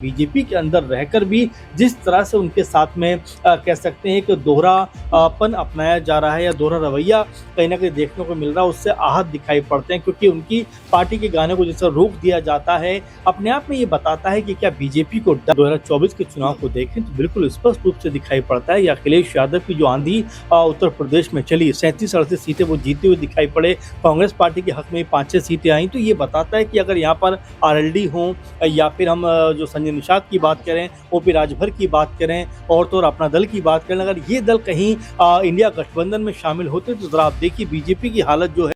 BJP के अंदर रहकर भी जिस तरह से उनके साथ में कह सकते हैं एक दोहरापन अपनाया जा रहा है या दोहरा रवैया कहीं ना कहीं देखने को मिल रहा है, उससे आहत दिखाई पड़ते हैं क्योंकि उनकी पार्टी के गाने को जैसे रोक दिया जाता है अपने आप में ये बताता है कि क्या बीजेपी को 2024 के चुनाव को देखें तो बिल्कुल स्पष्ट रूप से दिखाई पड़ता है। अखिलेश यादव की जो आंधी उत्तर प्रदेश में चली 37-38 सीटें वो जीते हुए दिखाई पड़े, कांग्रेस पार्टी के हक में 5-6 सीटें आई, तो ये बताता है कि अगर यहाँ पर आरएलडी हो या फिर हम जो संजय निषाद की बात करें, ओपी राजभर की बात करें और तो और अपना दल की बात करें, अगर ये दल कहीं इंडिया गठबंधन में शामिल होते तो जरा आप देखिए बीजेपी की हालत जो है।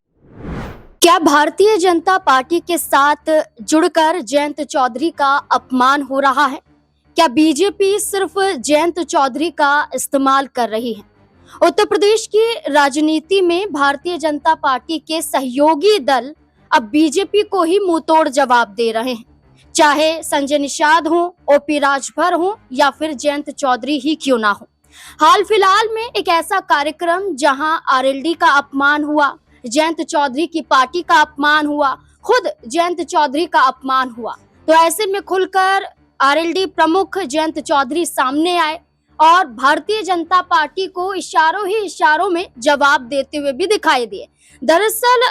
क्या भारतीय जनता पार्टी के साथ जुड़कर जयंत चौधरी का अपमान हो रहा है? क्या बीजेपी सिर्फ जयंत चौधरी का इस्तेमाल कर रही है? उत्तर प्रदेश की राजनीति में भारतीय जनता पार्टी के सहयोगी दल अब बीजेपी को ही मुंहतोड़ जवाब दे रहे हैं, चाहे संजय निषाद हो, ओपी राजभर हो या फिर जयंत चौधरी ही क्यों ना हो। हाल फिलहाल में एक ऐसा कार्यक्रम जहां आरएलडी का अपमान हुआ, जयंत चौधरी की पार्टी का अपमान हुआ, खुद जयंत चौधरी का अपमान हुआ, तो ऐसे में खुलकर आरएलडी प्रमुख जयंत चौधरी सामने आए और भारतीय जनता पार्टी को इशारों ही इशारों में जवाब देते हुए भी दिखाई दिए। दरअसल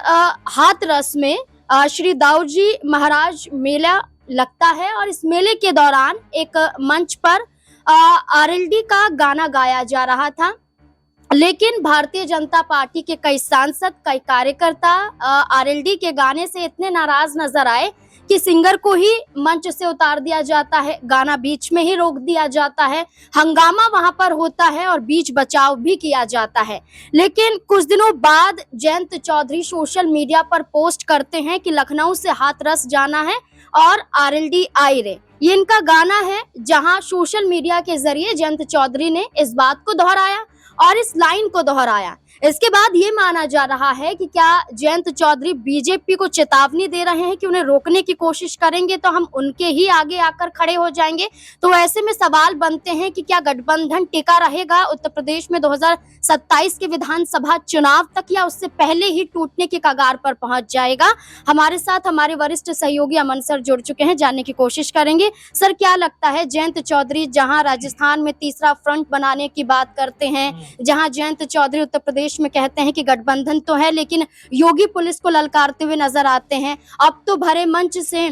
हाथरस में श्री दाऊद जी महाराज मेला लगता है और इस मेले के दौरान एक मंच पर आरएलडी का गाना गाया जा रहा था, लेकिन भारतीय जनता पार्टी के कई सांसद, कई कार्यकर्ता आरएलडी के गाने से इतने नाराज नजर आए कि सिंगर को ही मंच से उतार दिया जाता है, गाना बीच में ही रोक दिया जाता है, हंगामा वहां पर होता है और बीच बचाव भी किया जाता है। लेकिन कुछ दिनों बाद जयंत चौधरी सोशल मीडिया पर पोस्ट करते हैं कि लखनऊ से हाथरस जाना है और आरएलडी आई रे, ये इनका गाना है, जहां सोशल मीडिया के जरिए जयंत चौधरी ने इस बात को दोहराया और इस लाइन को दोहराया। इसके बाद ये माना जा रहा है कि क्या जयंत चौधरी बीजेपी को चेतावनी दे रहे हैं कि उन्हें रोकने की कोशिश करेंगे तो हम उनके ही आगे आकर खड़े हो जाएंगे। तो ऐसे में सवाल बनते हैं कि क्या गठबंधन टिका रहेगा उत्तर प्रदेश में 2027 के विधानसभा चुनाव तक, या उससे पहले ही टूटने के कगार पर पहुंच जाएगा। हमारे साथ हमारे वरिष्ठ सहयोगी अमन सर जुड़ चुके हैं, जानने की कोशिश करेंगे। सर, क्या लगता है जयंत चौधरी जहां राजस्थान में तीसरा फ्रंट बनाने की बात करते हैं, जहां जयंत चौधरी उत्तर प्रदेश में कहते हैं कि गठबंधन तो है लेकिन योगी पुलिस को ललकारते हुए नजर आते हैं, अब तो भरे मंच से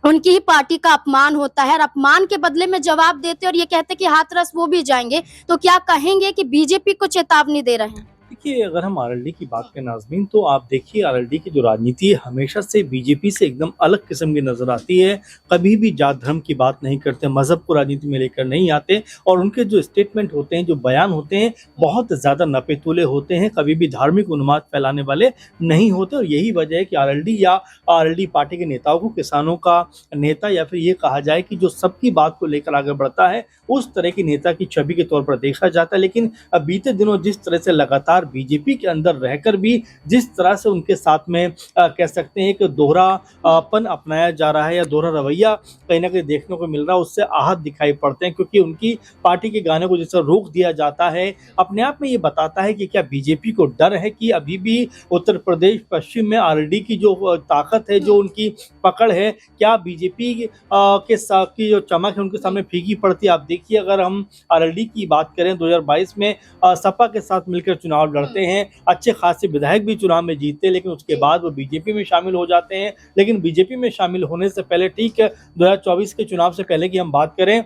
उनकी ही पार्टी का अपमान होता है और अपमान के बदले में जवाब देते और ये कहते कि हाथरस वो भी जाएंगे, तो क्या कहेंगे कि बीजेपी को चेतावनी दे रहे हैं? देखिए, अगर हम आरएलडी की बात करें नाज़रीन, तो आप देखिए आरएलडी की जो राजनीति है हमेशा से बीजेपी से एकदम अलग किस्म की नजर आती है। कभी भी जात धर्म की बात नहीं करते, मजहब को राजनीति में लेकर नहीं आते और उनके जो स्टेटमेंट होते हैं, जो बयान होते हैं, बहुत ज़्यादा नपे-तुले होते हैं, कभी भी धार्मिक उन्माद फैलाने वाले नहीं होते। और यही वजह है कि आरएलडी या आरएलडी पार्टी के नेताओं को किसानों का नेता या फिर ये कहा जाए कि जो सबकी बात को लेकर आगे बढ़ता है, उस तरह की नेता की छवि के तौर पर देखा जाता है। लेकिन बीते दिनों जिस तरह से लगातार बीजेपी के अंदर रहकर भी जिस तरह से उनके साथ में कह सकते हैं एक दोहरापन अपनाया जा रहा है या दोहरा रवैया कहीं ना कहीं देखने को मिल रहा है, उससे आहत दिखाई पड़ते हैं क्योंकि उनकी पार्टी के गाने को जैसे रोक दिया जाता है अपने आप में ये बताता है कि क्या बीजेपी को डर है कि अभी भी उत्तर प्रदेश पश्चिम में आरएलडी की जो ताकत है, जो उनकी पकड़ है, क्या बीजेपी के साथ की जो चमक है उनके सामने फीकी पड़ती है। आप देखिए, अगर हम आरएलडी की बात करें 2022 में सपा के साथ मिलकर चुनाव लड़ते हैं, अच्छे खासे विधायक भी चुनाव में जीतते, लेकिन उसके बाद वो बीजेपी में शामिल हो जाते हैं। लेकिन बीजेपी में शामिल होने से पहले, ठीक 2024 के चुनाव से पहले की हम बात करें,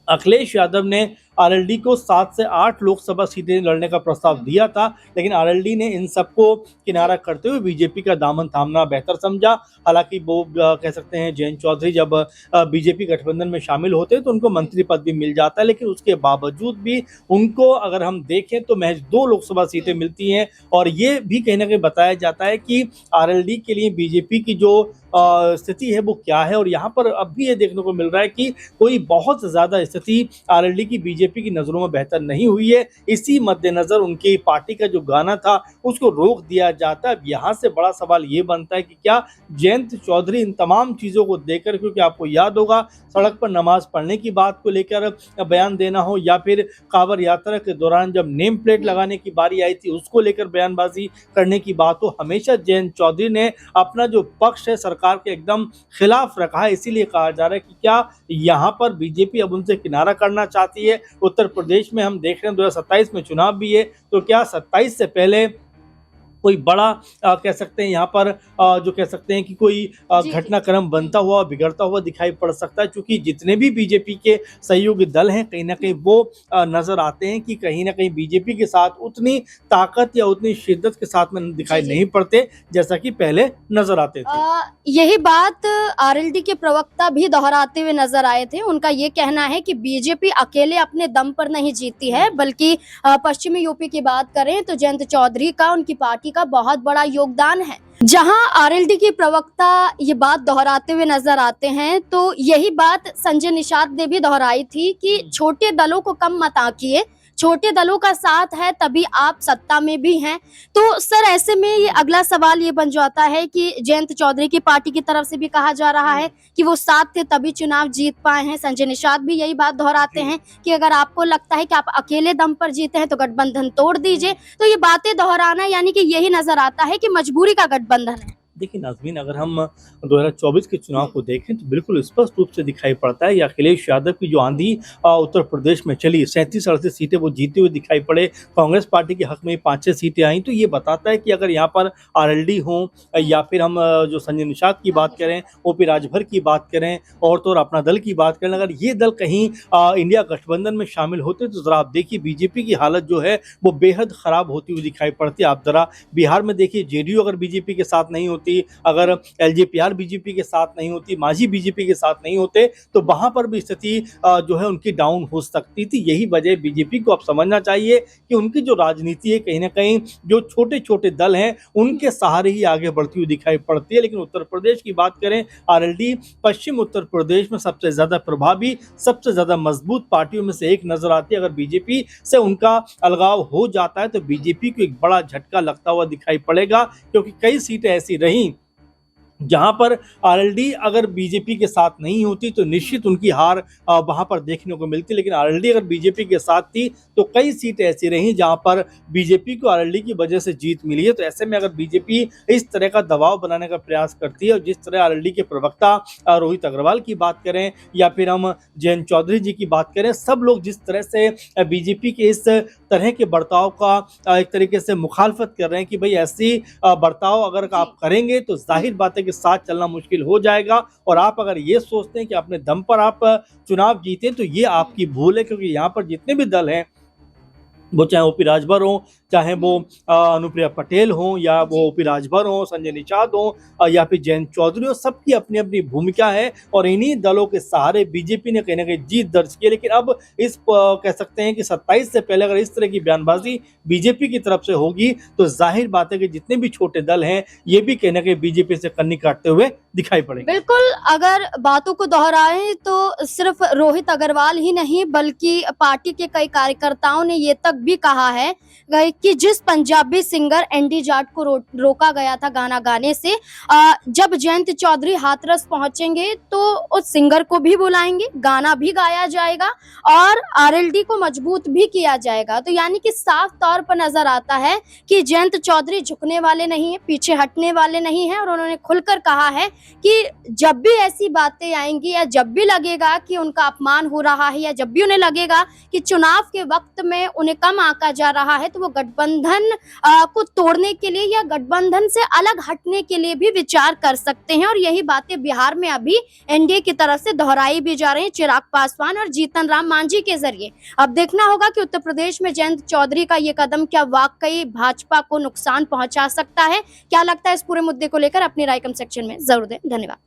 अखिलेश यादव ने आरएलडी को 7 से 8 लोकसभा सीटें लड़ने का प्रस्ताव दिया था, लेकिन आरएलडी ने इन सबको किनारा करते हुए बीजेपी का दामन थामना बेहतर समझा। हालांकि वो कह सकते हैं जयंत चौधरी जब बीजेपी गठबंधन में शामिल होते हैं तो उनको मंत्री पद भी मिल जाता है, लेकिन उसके बावजूद भी उनको अगर हम देखें तो महज 2 लोकसभा सीटें मिलती हैं। और ये भी कहीं ना कहीं बताया जाता है कि आरएलडी के लिए बीजेपी की जो स्थिति है वो क्या है। और यहाँ पर अब भी ये देखने को मिल रहा है कि कोई बहुत ज़्यादा स्थिति आरएलडी की बीजेपी बीजेपी की नजरों में बेहतर नहीं हुई है। इसी मद्देनजर उनकी पार्टी का जो गाना था उसको रोक दिया जाता है। अब यहाँ से बड़ा सवाल ये बनता है कि क्या जयंत चौधरी इन तमाम चीजों को देकर, क्योंकि आपको याद होगा सड़क पर नमाज पढ़ने की बात को लेकर बयान देना हो, या फिर कांवड़ यात्रा के दौरान जब नेम प्लेट लगाने की बारी आई थी उसको लेकर बयानबाजी करने की बात हो, हमेशा जयंत चौधरी ने अपना जो पक्ष है सरकार के एकदम खिलाफ रखा है। इसीलिए कहा जा रहा है कि क्या यहाँ पर बीजेपी अब उनसे किनारा करना चाहती है। उत्तर प्रदेश में हम देख रहे हैं 2027 में चुनाव भी है, तो क्या 27 से पहले कोई बड़ा कह सकते हैं यहाँ पर जो कह सकते हैं कि कोई घटनाक्रम बनता हुआ बिगड़ता हुआ दिखाई पड़ सकता है, क्योंकि जितने भी बीजेपी के सहयोगी दल हैं कहीं ना कहीं वो नजर आते हैं कि कहीं ना कहीं बीजेपी के साथ उतनी ताकत या उतनी शिद्दत के साथ में दिखाई नहीं पड़ते जैसा कि पहले नजर आते थे। यही बात आरएलडी के प्रवक्ता भी दोहराते हुए नजर आए थे। उनका ये कहना है कि बीजेपी अकेले अपने दम पर नहीं जीती है, बल्कि पश्चिमी यूपी की बात करें तो जयंत चौधरी का, उनकी पार्टी का बहुत बड़ा योगदान है। जहां आरएलडी के प्रवक्ता ये बात दोहराते हुए नजर आते हैं, तो यही बात संजय निषाद ने भी दोहराई थी कि छोटे दलों को कम मत आंकिए, छोटे दलों का साथ है तभी आप सत्ता में भी हैं। तो सर ऐसे में ये अगला सवाल ये बन जाता है कि जयंत चौधरी की पार्टी की तरफ से भी कहा जा रहा है कि वो साथ थे तभी चुनाव जीत पाए हैं। संजय निषाद भी यही बात दोहराते हैं कि अगर आपको लगता है कि आप अकेले दम पर जीते हैं तो गठबंधन तोड़ दीजिए। तो ये बातें दोहराना यानी कि यही नजर आता है कि मजबूरी का गठबंधन है। देखिए नाज़मीन, अगर हम 2024 के चुनाव को देखें तो बिल्कुल स्पष्ट रूप से दिखाई पड़ता है, ये अखिलेश यादव की जो आंधी उत्तर प्रदेश में चली, 37-38 सीटें वो जीते हुए दिखाई पड़े। कांग्रेस पार्टी के हक में 5-6 सीटें आई, तो ये बताता है कि अगर यहाँ पर आरएलडी हो या फिर हम जो संजय निषाद की बात करें, ओपी राजभर की बात करें और तो और अपना दल की बात करें, अगर ये दल कहीं इंडिया गठबंधन में शामिल होते तो जरा आप देखिए बीजेपी की हालत जो है वो बेहद खराब होती हुई दिखाई पड़ती है। आप जरा बिहार में देखिए, जेडीयू अगर बीजेपी के साथ नहीं होती, अगर एलजेपीआर बीजेपी के साथ नहीं होती, मांझी बीजेपी के साथ नहीं होते, तो वहां पर भी स्थिति जो है उनकी डाउन हो सकती थी। यही वजह बीजेपी को अब समझना चाहिए कि उनकी जो राजनीति है कहीं ना कहीं जो छोटे छोटे दल हैं उनके सहारे ही आगे बढ़ती हुई दिखाई पड़ती है। लेकिन उत्तर प्रदेश की बात करें, आरएलडी पश्चिम उत्तर प्रदेश में सबसे ज्यादा प्रभावी, सबसे ज्यादा मजबूत पार्टियों में से एक नजर आती है। अगर बीजेपी से उनका अलगाव हो जाता है तो बीजेपी को एक बड़ा झटका लगता हुआ दिखाई पड़ेगा, क्योंकि कई सीटें ऐसी रहीं जहां पर आरएलडी अगर बीजेपी के साथ नहीं होती तो निश्चित उनकी हार वहां पर देखने को मिलती। लेकिन आरएलडी अगर बीजेपी के साथ थी तो कई सीटें ऐसी रहीं जहां पर बीजेपी को आरएलडी की वजह से जीत मिली है। तो ऐसे में अगर बीजेपी इस तरह का दबाव बनाने का प्रयास करती है, और जिस तरह आरएलडी के प्रवक्ता रोहित अग्रवाल की बात करें या फिर हम जयंत चौधरी जी की बात करें, सब लोग जिस तरह से बीजेपी के इस तरह के बर्ताव का एक तरीके से मुखालफत कर रहे हैं कि भाई ऐसी बर्ताव अगर आप करेंगे तो जाहिर बात है साथ चलना मुश्किल हो जाएगा। और आप अगर ये सोचते हैं कि अपने दम पर आप चुनाव जीते तो ये आपकी भूल है, क्योंकि यहाँ पर जितने भी दल हैं, वो चाहे ओपी राजभर हो, चाहे वो अनुप्रिया पटेल हो, या वो ओपी राजभर हो, संजय निषाद हो या फिर जयंत चौधरी हो, सबकी अपनी अपनी भूमिका है और इन्हीं दलों के सहारे बीजेपी ने कहीं ना कहीं जीत दर्ज की। लेकिन अब इस कह सकते हैं कि 27 से पहले अगर इस तरह की बयानबाजी बीजेपी की तरफ से होगी तो जाहिर बात है कि जितने भी छोटे दल हैं ये भी कहीं ना कहीं बीजेपी से कन्नी काटते हुए दिखाई पड़ेंगे। बिल्कुल, अगर बातों को दोहराएं तो सिर्फ रोहित अग्रवाल ही नहीं बल्कि पार्टी के कई कार्यकर्ताओं ने ये तक भी कहा है कि जिस पंजाबी सिंगर एंडी जाट को रोका गया था गाना गाने से, जब जयंत चौधरी हाथरस पहुंचेंगे तो उस सिंगर को भी बुलाएंगे, गाना भी गाया जाएगा और आरएलडी को मजबूत भी किया जाएगा। तो यानी कि साफ तौर पर नजर आता है कि जयंत चौधरी झुकने वाले नहीं है, पीछे हटने वाले नहीं है। और उन्होंने खुलकर कहा है कि जब भी ऐसी बातें आएंगी या जब भी लगेगा कि उनका अपमान हो रहा है या जब भी उन्हें लगेगा कि चुनाव के वक्त में उन्हें कम आंका जा रहा है, तो वो गठबंधन को तोड़ने के लिए या गठबंधन से अलग हटने के लिए भी विचार कर सकते हैं। और यही बातें बिहार में अभी एनडीए की तरफ से दोहराई भी जा रही है चिराग पासवान और जीतन राम मांझी के जरिए। अब देखना होगा कि उत्तर प्रदेश में जयंत चौधरी का ये कदम क्या वाकई भाजपा को नुकसान पहुंचा सकता है। क्या लगता है इस पूरे मुद्दे को लेकर? अपनी राय कमेंट सेक्शन में जरूर दें। धन्यवाद।